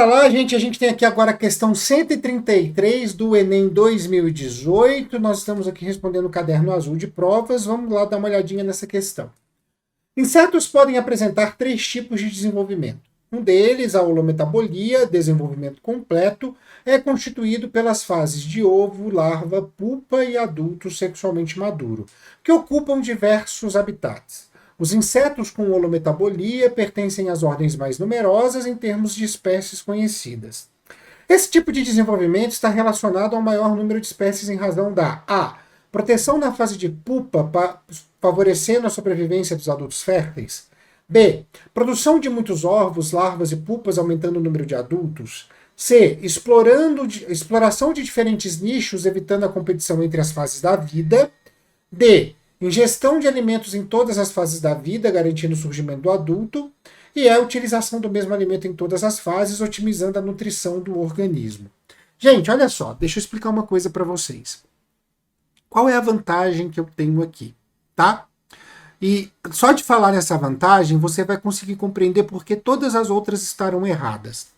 Bora lá, gente. A gente tem aqui agora a questão 133 do Enem 2018. Nós estamos aqui respondendo o caderno azul de provas. Vamos lá dar uma olhadinha nessa questão. Insetos podem apresentar três tipos de desenvolvimento. Um deles, a holometabolia, desenvolvimento completo, é constituído pelas fases de ovo, larva, pupa e adulto sexualmente maduro, que ocupam diversos habitats. Os insetos com holometabolia pertencem às ordens mais numerosas em termos de espécies conhecidas. Esse tipo de desenvolvimento está relacionado ao maior número de espécies em razão da a. Proteção na fase de pupa, favorecendo a sobrevivência dos adultos férteis. B. Produção de muitos ovos, larvas e pupas, aumentando o número de adultos. C. Exploração de diferentes nichos, evitando a competição entre as fases da vida. D. Ingestão de alimentos em todas as fases da vida, garantindo o surgimento do adulto. E a utilização do mesmo alimento em todas as fases, otimizando a nutrição do organismo. Gente, olha só, deixa eu explicar uma coisa para vocês. Qual é a vantagem que eu tenho aqui, tá? E só de falar nessa vantagem, você vai conseguir compreender por que todas as outras estarão erradas.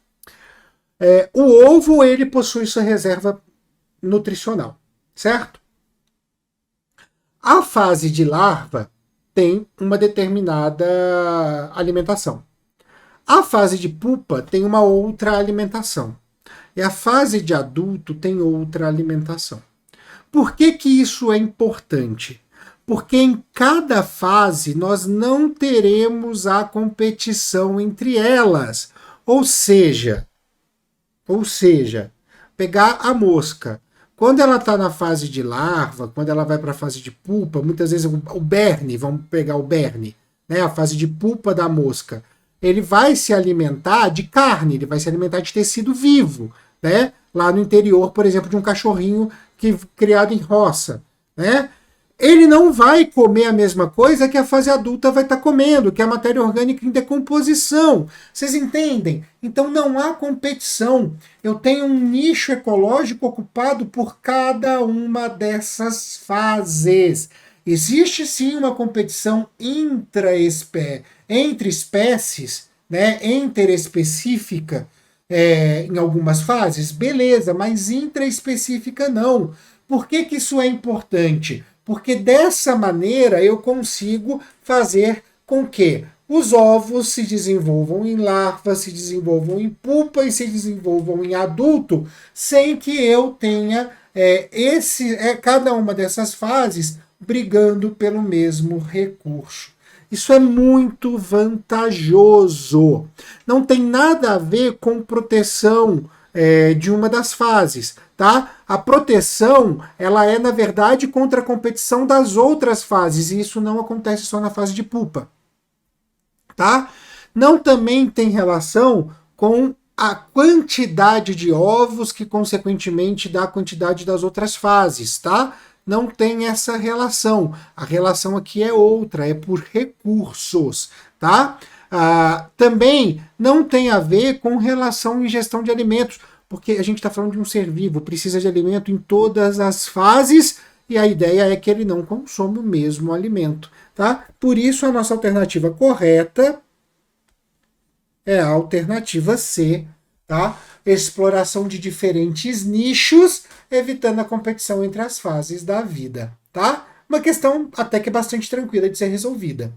O ovo, ele possui sua reserva nutricional, certo? A fase de larva tem uma determinada alimentação. A fase de pupa tem uma outra alimentação. E a fase de adulto tem outra alimentação. Por que que isso é importante? Porque em cada fase nós não teremos a competição entre elas. Ou seja, pegar a mosca. Quando ela está na fase de larva, quando ela vai para a fase de pupa, muitas vezes o berne, vamos pegar o berne, né, a fase de pupa da mosca, ele vai se alimentar de carne, ele vai se alimentar de tecido vivo, né? Lá no interior, por exemplo, de um cachorrinho criado em roça, né? Ele não vai comer a mesma coisa que a fase adulta vai estar comendo, que é a matéria orgânica em decomposição. Vocês entendem? Então não há competição. Eu tenho um nicho ecológico ocupado por cada uma dessas fases. Existe sim uma competição entre espécies, né, interespecífica, em algumas fases, beleza, mas intraespecífica não. Por que que isso é importante? Porque dessa maneira eu consigo fazer com que os ovos se desenvolvam em larva, se desenvolvam em pupa e se desenvolvam em adulto, sem que eu tenha cada uma dessas fases brigando pelo mesmo recurso. Isso é muito vantajoso. Não tem nada a ver com proteção de uma das fases, tá? A proteção, ela é, na verdade, contra a competição das outras fases, e isso não acontece só na fase de pupa, tá? Não também tem relação com a quantidade de ovos que, consequentemente, dá a quantidade das outras fases, tá? Não tem essa relação. A relação aqui é outra, é por recursos, tá? Também não tem a ver com relação à ingestão de alimentos, porque a gente está falando de um ser vivo, precisa de alimento em todas as fases, e a ideia é que ele não consome o mesmo alimento, tá? Por isso a nossa alternativa correta é a alternativa C, tá? Exploração de diferentes nichos, evitando a competição entre as fases da vida, tá? Uma questão até que bastante tranquila de ser resolvida.